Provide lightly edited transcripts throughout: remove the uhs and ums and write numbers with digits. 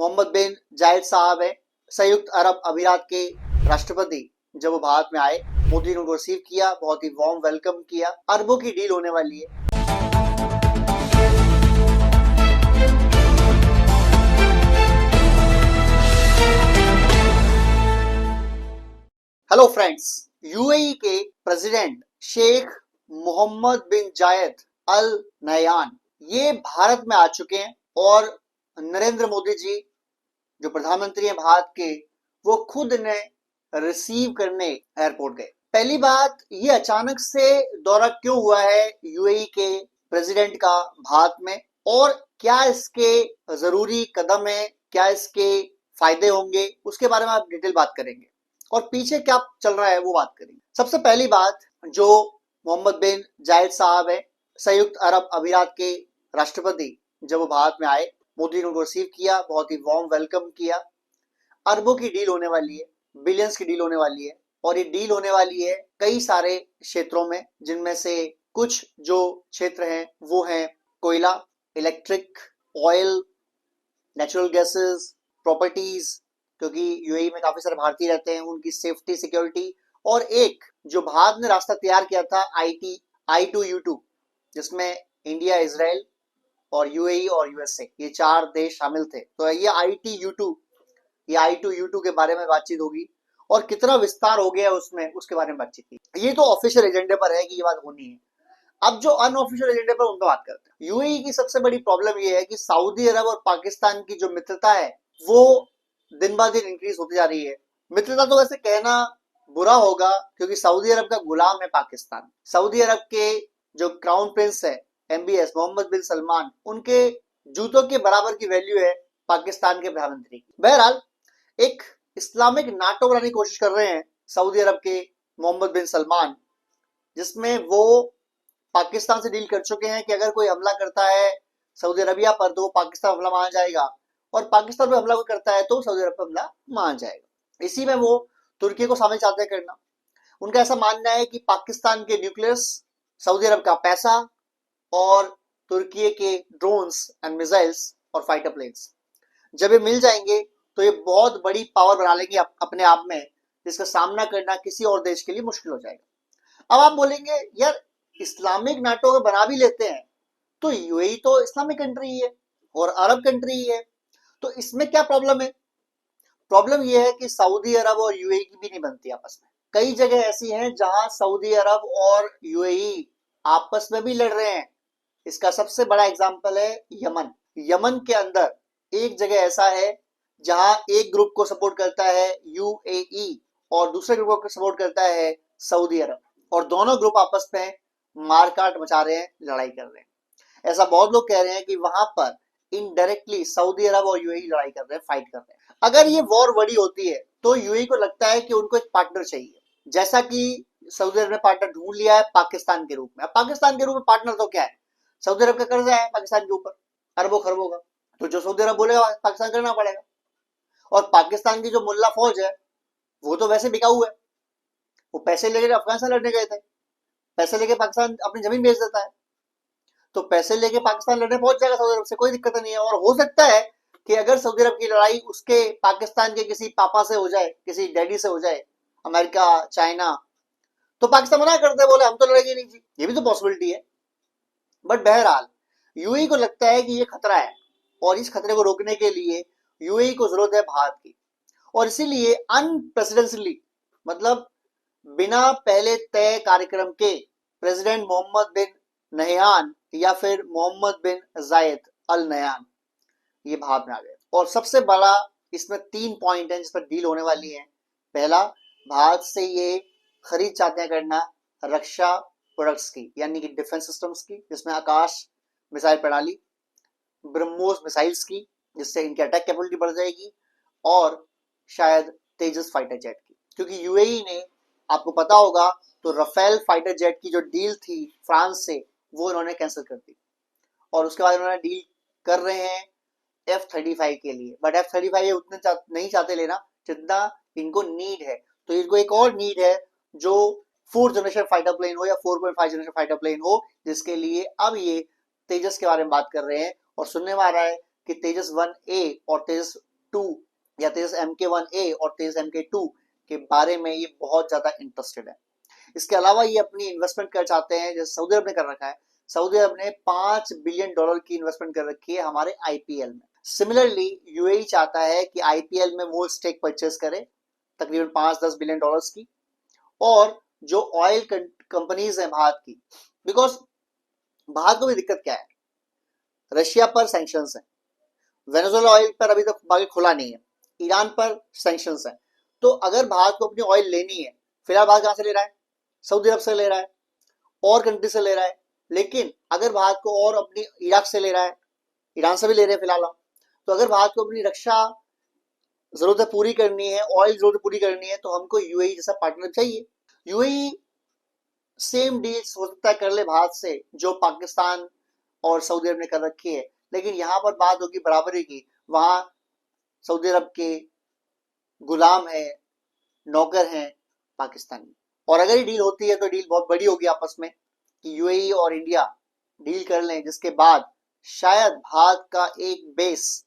मोहम्मद बिन जायद साहब हैं, संयुक्त अरब अमीरात के राष्ट्रपति। जब वो भारत में आए, मोदी ने उनको रिसीव किया, बहुत ही वार्म वेलकम किया। अरबों की डील होने वाली है। हेलो फ्रेंड्स, यूएई के प्रेसिडेंट शेख मोहम्मद बिन जायद अल नहयान ये भारत में आ चुके हैं और नरेंद्र मोदी जी जो प्रधानमंत्री हैं भारत के, वो खुद इन्हें रिसीव करने एयरपोर्ट गए। पहली बात, ये अचानक से दौरा क्यों हुआ है यूएई के प्रेसिडेंट का भारत में, और क्या इसके जरूरी कदम है, क्या इसके फायदे होंगे, उसके बारे में आप डिटेल बात करेंगे और पीछे क्या चल रहा है वो बात करेंगे। सबसे पहली बात, जो मोहम्मद बिन जायद साहब हैं, संयुक्त अरब अमीरात के राष्ट्रपति। जब वो भारत में आए, मोदी ने उनको रिसीव किया, बहुत ही वार्म वेलकम किया। अरबों की डील होने वाली है, बिलियंस की डील होने वाली है, और ये डील होने वाली है कई सारे क्षेत्रों में, जिनमें से कुछ जो क्षेत्र हैं वो हैं कोयला, electric, oil, natural gases, properties, क्योंकि यूएई में काफी सारे भारतीय रहते हैं, उनकी सेफ्टी, सिक्योरिटी, और एक जो भारत ने रास्ता तैयार किया था I2U2, जिसमें इंडिया, इजराइल और यूएई और यूएसए, ये 4 देश शामिल थे। तो ये I2U2 के बारे में बातचीत होगी और कितना विस्तार हो गया उसमें, उसके बारे में बातचीत की। ये तो ऑफिशियल एजेंडे पर है कि ये बात होनी है। अब जो अनऑफिशियल एजेंडे पर, उन पर बात करते हैं। यूएई की सबसे बड़ी प्रॉब्लम ये है कि सऊदी अरब और पाकिस्तान की जो मित्रता है वो दिन ब दिन इंक्रीज होती जा रही है। मित्रता तो वैसे कहना बुरा होगा, क्योंकि सऊदी अरब का गुलाम है पाकिस्तान। सऊदी अरब के जो क्राउन प्रिंस है MBS मोहम्मद बिन सलमान, उनके जूतों के बराबर की वैल्यू है पाकिस्तान के प्रधानमंत्री की। बहरहाल, एक इस्लामिक नाटो बनाने की कोशिश कर रहे हैं सऊदी अरब के मोहम्मद बिन सलमान, जिसमें वो पाकिस्तान से डील कर चुके हैं कि अगर कोई हमला करता है सऊदी अरबिया पर तो पाकिस्तान हमला मान जाएगा, और पाकिस्तान पे हमला कोई करता है तो सऊदी अरब पर हमला मान जाएगा। इसी में वो तुर्की को शामिल चाहते हैं करना। उनका ऐसा मानना है कि पाकिस्तान के न्यूक्लियस, सऊदी अरब का पैसा और तुर्की के ड्रोन्स एंड मिसाइल्स और फाइटर प्लेन्स जब ये मिल जाएंगे तो ये बहुत बड़ी पावर बना लेंगे अपने आप में, जिसका सामना करना किसी और देश के लिए मुश्किल हो जाएगा। अब आप बोलेंगे, यार इस्लामिक नाटो अगर बना भी लेते हैं तो यूएई तो इस्लामिक कंट्री है और अरब कंट्री है, तो इसमें क्या प्रॉब्लम है? प्रॉब्लम यह है कि सऊदी अरब और यूएई की भी नहीं बनती आपस में। कई जगह ऐसी हैं जहां सऊदी अरब और यूएई आपस में भी लड़ रहे हैं। इसका सबसे बड़ा एग्जांपल है यमन। यमन के अंदर एक जगह ऐसा है जहां एक ग्रुप को सपोर्ट करता है यूएई और दूसरे ग्रुप को सपोर्ट करता है सऊदी अरब, और दोनों ग्रुप आपस में मारकाट मचा रहे हैं, लड़ाई कर रहे हैं। ऐसा बहुत लोग कह रहे हैं कि वहां पर इनडायरेक्टली सऊदी अरब और यूएई लड़ाई कर रहे हैं, फाइट कर रहे हैं। अगर ये वॉर बड़ी होती है तो यूएई को लगता है कि उनको एक पार्टनर चाहिए, जैसा कि सऊदी अरब ने पार्टनर ढूंढ लिया है पाकिस्तान के रूप में। अब पाकिस्तान के रूप में पार्टनर तो क्या है? सऊदी अरब का कर्जा है पाकिस्तान के ऊपर, अरबों खरबों का, तो जो सऊदी अरब बोलेगा पाकिस्तान करना पड़ेगा। और पाकिस्तान की जो मुल्ला फौज है वो तो वैसे बिकाऊ है, वो पैसे लेके अफगानिस्तान लड़ने गए थे, पैसे लेके पाकिस्तान अपनी जमीन बेच देता है, तो पैसे लेके पाकिस्तान लड़ने पहुंच जाएगा सऊदी अरब से, कोई दिक्कत नहीं है। और हो सकता है कि अगर सऊदी अरब की लड़ाई उसके पाकिस्तान के किसी पापा से हो जाए, किसी डैडी से हो जाए, अमेरिका, चाइना, तो पाकिस्तान मना करते हैं, बोले हम तो लड़ेंगे नहीं जी, ये भी तो पॉसिबिलिटी है। बट बहरहाल, यूएई को लगता है कि ये खतरा है और इस खतरे को रोकने के लिए यूएई को जरूरत है भारत की, और इसीलिए अनप्रेसिडेंशियली, मतलब बिना पहले तय कार्यक्रम के, प्रेसिडेंट मोहम्मद बिन नहयान या फिर मोहम्मद बिन जायद अल नहयान ये भारत में आ गए। और सबसे बड़ा इसमें 3 पॉइंट हैं जिस पर डील होने वाली है। पहला, भारत से ये खरीद चाहते हैं करना रक्षा प्रोडक्ट्स की, यानी कि डिफेंस सिस्टम्स की, जिसमें आकाश मिसाइल प्रणाली, ब्रह्मोस मिसाइल्स की, जिससे इनकी अटैक कैपेबिलिटी बढ़ जाएगी, और शायद तेजस फाइटर जेट की, क्योंकि यूएई ने, आपको पता होगा, तो राफेल फाइटर जेट की जो डील थी फ्रांस से, वो इन्होंने कैंसिल कर दी, और उसके बाद इन्होंने डील कर रहे हैं F-35 के लिए। बट F-35 ये उतने नहीं चाहते लेना जितना इनको नीड है। तो इनको एक और नीड है जो 4th जनरेशन फाइटर प्लेन हो या 4.5 जनरेशन फाइटर प्लेन हो, जिसके लिए अब ये तेजस के बारे में बात कर रहे हैं, और सुनने में आ रहा है कि तेजस 1A और तेजस MK2 या तेजस MK1A और तेजस MK2 के बारे में ये बहुत ज्यादा इंटरेस्टेड है। इसके अलावा ये अपनी इन्वेस्टमेंट कर चाहते हैं, जैसे सऊदी अरब ने कर रखा है। सऊदी अरब ने $5 बिलियन की इन्वेस्टमेंट कर रखी है हमारे IPL में। सिमिलरली यूएई चाहता है कि IPL में वो स्टेक परचेस करे तकरीबन $5-10 बिलियन की। और जो ऑयल कंपनीज है भारत की, बिकॉज भारत को भी दिक्कत क्या है, रशिया पर सैंक्शंस है, वेनेजुएला ऑयल पर अभी तक बाकी खुला नहीं है, ईरान पर सैंक्शंस है। तो अगर भारत को अपनी ऑयल लेनी है, फिलहाल भारत कहां से ले रहा है, सऊदी अरब से ले रहा है और कंट्री से ले रहा है। लेकिन अगर भारत को और अपनी इराक से ले रहा है, ईरान से भी ले रहे हैं फिलहाल हम, तो अगर भारत को अपनी रक्षा जरूरतें पूरी करनी है, ऑयल जरूरतें पूरी करनी है, तो हमको यूएई जैसा पार्टनर चाहिए। यूएई सेम डील्स हो सकता है कर ले भारत से जो पाकिस्तान और सऊदी अरब ने कर रखी है, लेकिन यहाँ पर बात होगी बराबरी की। वहां सऊदी अरब के गुलाम है, नौकर हैं पाकिस्तानी। और अगर ये डील होती है तो डील बहुत बड़ी होगी आपस में कि यूएई और इंडिया डील कर लें, जिसके बाद शायद भारत का एक बेस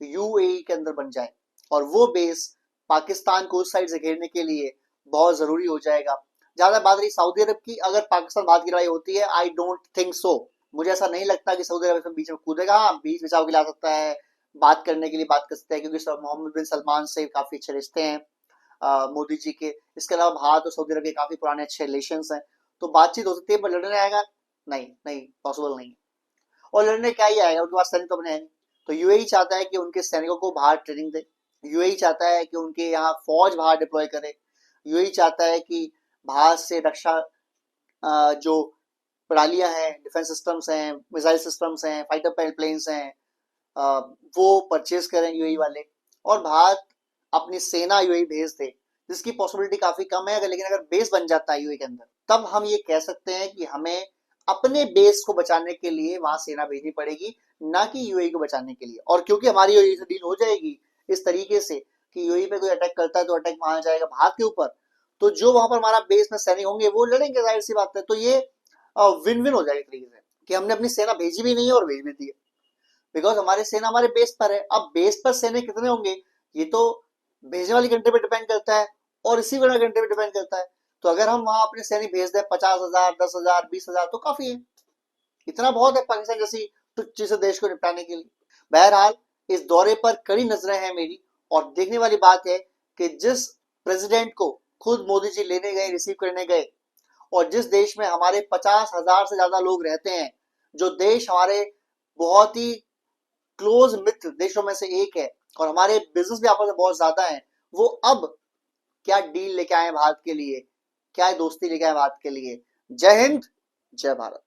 यूएई के अंदर बन जाए और वो बेस पाकिस्तान को उस साइड से घेरने के लिए बहुत जरूरी हो जाएगा। ज्यादा बात रही सऊदी अरब की, अगर पाकिस्तान भारत की लड़ाई होती है, आई डोंट थिंक सो, मुझे ऐसा नहीं लगता कि सऊदी अरब इसमें बीच में कूदेगा। हाँ, बीच बचाव के लिए आ सकता है, बात करने के लिए बात कर सकते हैं, क्योंकि मोहम्मद बिन सलमान से काफी अच्छे रिश्ते हैं मोदी जी के। इसके अलावा भारत और सऊदी अरब के काफी पुराने अच्छे रिलेशंस हैं, तो बातचीत हो सकती है, पर लड़ने आएगा नहीं, नहीं पॉसिबल नहीं। और लड़ने क्या ही आएगा, उनके पास सैनिक तो अपने हैं। तो यूएई चाहता है कि उनके सैनिकों को बाहर ट्रेनिंग दे, यूएई चाहता है कि उनके यहाँ फौज बाहर डिप्लॉय करे, यूएई चाहता है कि भारत से रक्षा जो प्रणालियां हैं, डिफेंस सिस्टम्स हैं, मिसाइल सिस्टम्स हैं, फाइटर प्लेन्स हैं, वो परचेज करें यूएई वाले, और भारत अपनी सेना यूएई भेज दे, जिसकी पॉसिबिलिटी काफी कम है। अगर लेकिन अगर बेस बन जाता है यूएई के अंदर, तब हम ये कह सकते हैं कि हमें अपने बेस को बचाने के लिए वहां सेना भेजनी पड़ेगी, ना कि यूएई को बचाने के लिए। और क्योंकि हमारी यूएई से डील हो जाएगी इस तरीके से कि यूएई पे कोई अटैक करता है तो अटैक वहां जाएगा भारत के ऊपर, तो जो वहां पर हमारा बेस में सैनिक होंगे वो लड़ेंगे, जाहिर सी बात है। तो ये विन विन हो जाएगी तरीके से कि हमने अपनी सेना भेजी भी नहीं है और भेज भी दी है, बिकॉज हमारी सेना हमारे बेस पर है। अब बेस पर सैनिक कितने होंगे ये तो भेजने वाली कंट्री पे डिपेंड करता है और इसी वाली कंट्री पे डिपेंड करता है। तो अगर हम वहां अपने सैनिक भेज दें 50,000, 10,000, 20,000 तो काफी है, इतना बहुत है पाकिस्तान जैसी तुच्छ से देश को निपटाने के लिए। बहरहाल इस दौरे पर कड़ी नजरें हैं मेरी, और देखने वाली बात है कि जिस प्रेसिडेंट को खुद मोदी जी लेने गए, रिसीव करने गए, और जिस देश में हमारे 50,000 से ज्यादा लोग रहते हैं, जो देश हमारे बहुत ही क्लोज मित्र देशों में से एक है और हमारे बिजनेस भी आपस में बहुत ज्यादा है, वो अब क्या डील लेके आए भारत के लिए, क्या दोस्ती लेके आए भारत के लिए। जय हिंद, जय भारत।